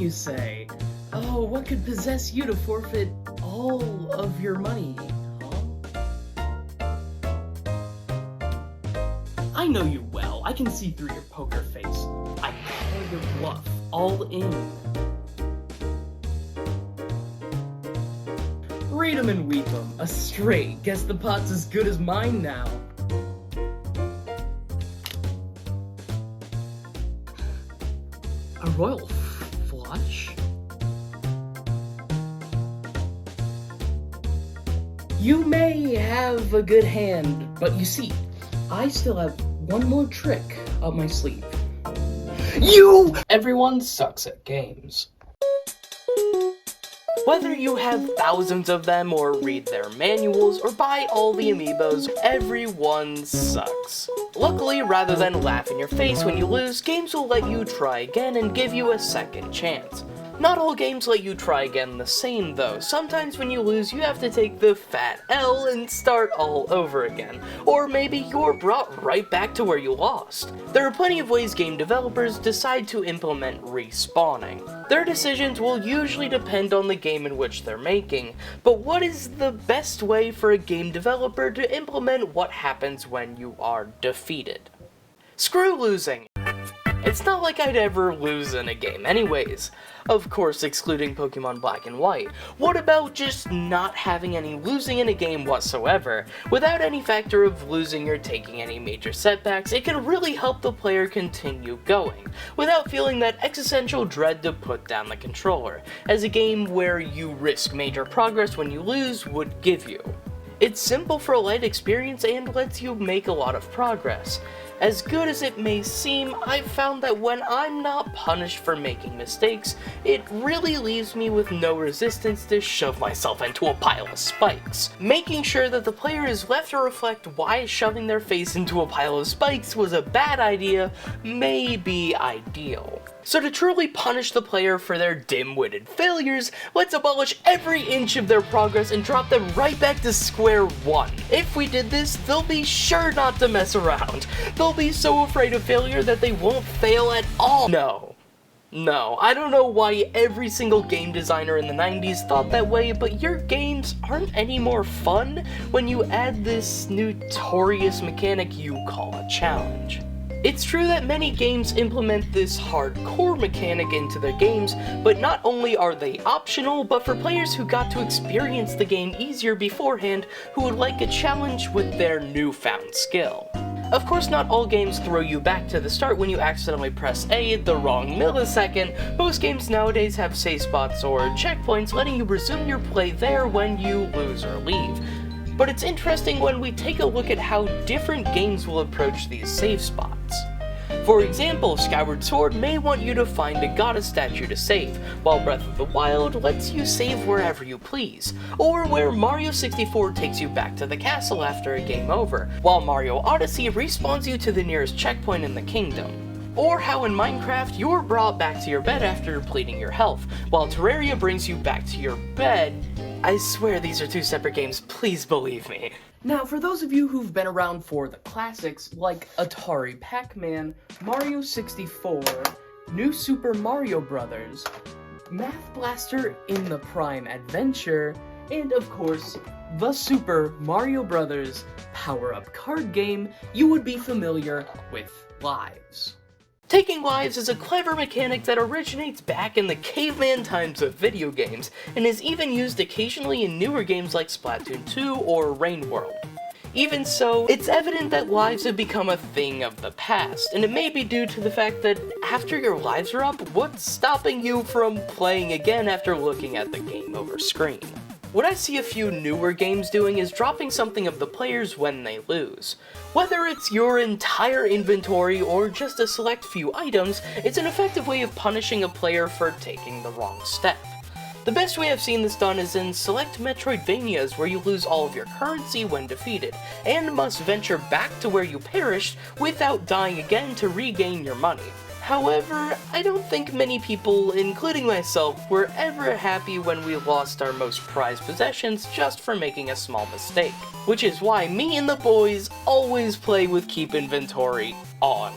you say? Oh, what could possess you to forfeit all of your money, huh? I know you well. I can see through your poker face. I call your bluff. All in. Read 'em and weep 'em. A straight. Guess the pot's as good as mine now. A royal flush? You may have a good hand, but you see, I still have one more trick up my sleeve. Everyone sucks at games. Whether you have thousands of them, or read their manuals, or buy all the amiibos, everyone sucks. Luckily, rather than laugh in your face when you lose, games will let you try again and give you a second chance. Not all games let you try again the same though. Sometimes when you lose, you have to take the fat L and start all over again. Or maybe you're brought right back to where you lost. There are plenty of ways game developers decide to implement respawning. Their decisions will usually depend on the game in which they're making, but what is the best way for a game developer to implement what happens when you are defeated? Screw losing! It's not like I'd ever lose in a game anyways. Of course, excluding Pokemon Black and White. What about just not having any losing in a game whatsoever? Without any factor of losing or taking any major setbacks, it can really help the player continue going, without feeling that existential dread to put down the controller, as a game where you risk major progress when you lose would give you. It's simple for a light experience and lets you make a lot of progress. As good as it may seem, I've found that when I'm not punished for making mistakes, it really leaves me with no resistance to shove myself into a pile of spikes. Making sure that the player is left to reflect why shoving their face into a pile of spikes was a bad idea may be ideal. So to truly punish the player for their dim-witted failures, let's abolish every inch of their progress and drop them right back to square one. If we did this, they'll be sure not to mess around. They'll be so afraid of failure that they won't fail at all. No, I don't know why every single game designer in the 90s thought that way, but your games aren't any more fun when you add this notorious mechanic you call a challenge. It's true that many games implement this hardcore mechanic into their games, but not only are they optional, but for players who got to experience the game easier beforehand who would like a challenge with their newfound skill. Of course, not all games throw you back to the start when you accidentally press A at the wrong millisecond. Most games nowadays have save spots or checkpoints letting you resume your play there when you lose or leave. But it's interesting when we take a look at how different games will approach these save spots. For example, Skyward Sword may want you to find a goddess statue to save, while Breath of the Wild lets you save wherever you please, or where Mario 64 takes you back to the castle after a game over, while Mario Odyssey respawns you to the nearest checkpoint in the kingdom. Or how in Minecraft you're brought back to your bed after depleting your health, while Terraria brings you back to your bed. I swear these are two separate games, please believe me. Now, for those of you who've been around for the classics like Atari Pac-Man, Mario 64, New Super Mario Bros., Math Blaster in the Prime Adventure, and of course, the Super Mario Bros. Power-Up card game, you would be familiar with lives. Taking lives is a clever mechanic that originates back in the caveman times of video games, and is even used occasionally in newer games like Splatoon 2 or Rain World. Even so, it's evident that lives have become a thing of the past, and it may be due to the fact that after your lives are up, what's stopping you from playing again after looking at the game over screen? What I see a few newer games doing is dropping something of the players when they lose. Whether it's your entire inventory or just a select few items, it's an effective way of punishing a player for taking the wrong step. The best way I've seen this done is in select Metroidvanias where you lose all of your currency when defeated, and must venture back to where you perished without dying again to regain your money. However, I don't think many people, including myself, were ever happy when we lost our most prized possessions just for making a small mistake. Which is why me and the boys always play with keep inventory on.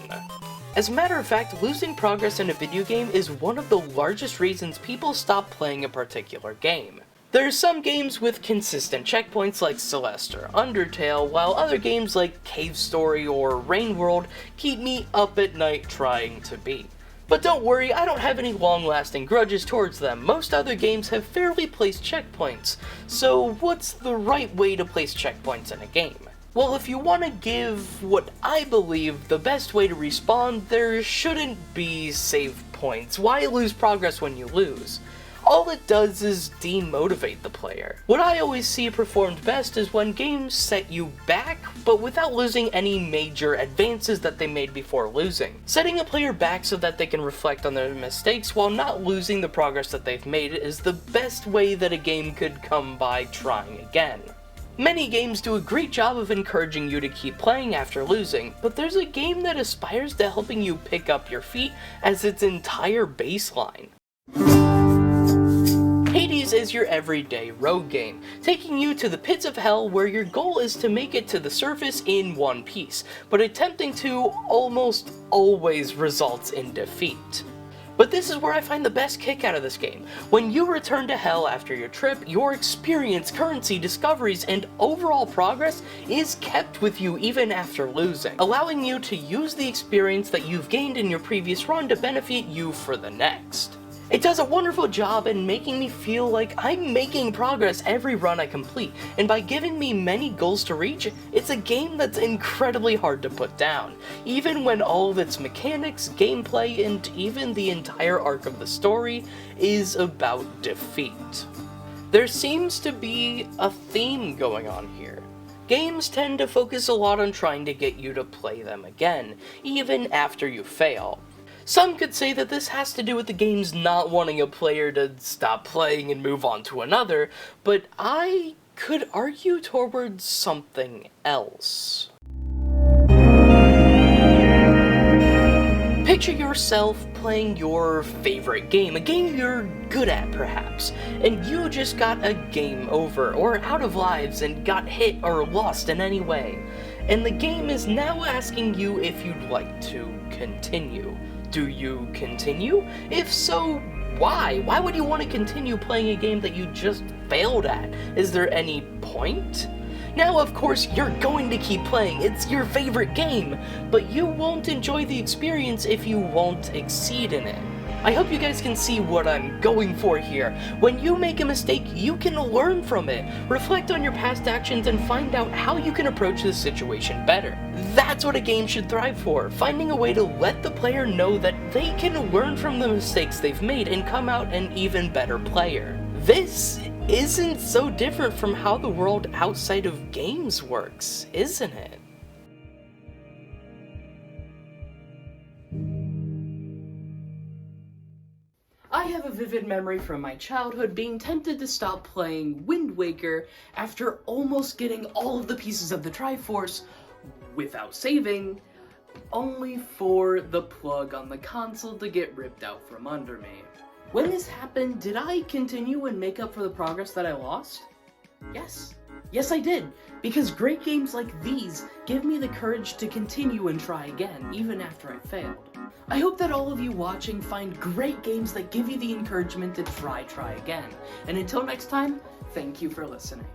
As a matter of fact, losing progress in a video game is one of the largest reasons people stop playing a particular game. There are some games with consistent checkpoints like Celeste or Undertale, while other games like Cave Story or Rain World keep me up at night trying to beat. But don't worry, I don't have any long-lasting grudges towards them. Most other games have fairly placed checkpoints, so what's the right way to place checkpoints in a game? Well, if you want to give what I believe the best way to respawn, there shouldn't be save points. Why lose progress when you lose? All it does is demotivate the player. What I always see performed best is when games set you back, but without losing any major advances that they made before losing. Setting a player back so that they can reflect on their mistakes while not losing the progress that they've made is the best way that a game could come by trying again. Many games do a great job of encouraging you to keep playing after losing, but there's a game that aspires to helping you pick up your feet as its entire baseline. Hades is your everyday rogue game, taking you to the pits of hell where your goal is to make it to the surface in one piece, but attempting to almost always results in defeat. But this is where I find the best kick out of this game. When you return to hell after your trip, your experience, currency, discoveries, and overall progress is kept with you even after losing, allowing you to use the experience that you've gained in your previous run to benefit you for the next. It does a wonderful job in making me feel like I'm making progress every run I complete, and by giving me many goals to reach, it's a game that's incredibly hard to put down, even when all of its mechanics, gameplay, and even the entire arc of the story is about defeat. There seems to be a theme going on here. Games tend to focus a lot on trying to get you to play them again, even after you fail. Some could say that this has to do with the games not wanting a player to stop playing and move on to another, but I could argue towards something else. Picture yourself playing your favorite game, a game you're good at perhaps, and you just got a game over or out of lives and got hit or lost in any way, and the game is now asking you if you'd like to continue. Do you continue? If so, why? Why would you want to continue playing a game that you just failed at? Is there any point? Now, of course, you're going to keep playing. It's your favorite game, but you won't enjoy the experience if you won't exceed in it. I hope you guys can see what I'm going for here. When you make a mistake, you can learn from it, reflect on your past actions, and find out how you can approach the situation better. That's what a game should thrive for, finding a way to let the player know that they can learn from the mistakes they've made and come out an even better player. This isn't so different from how the world outside of games works, isn't it? I have a vivid memory from my childhood being tempted to stop playing Wind Waker after almost getting all of the pieces of the Triforce without saving, only for the plug on the console to get ripped out from under me. When this happened, did I continue and make up for the progress that I lost? Yes. Yes, I did, because great games like these give me the courage to continue and try again, even after I failed. I hope that all of you watching find great games that give you the encouragement to try again. And until next time, thank you for listening.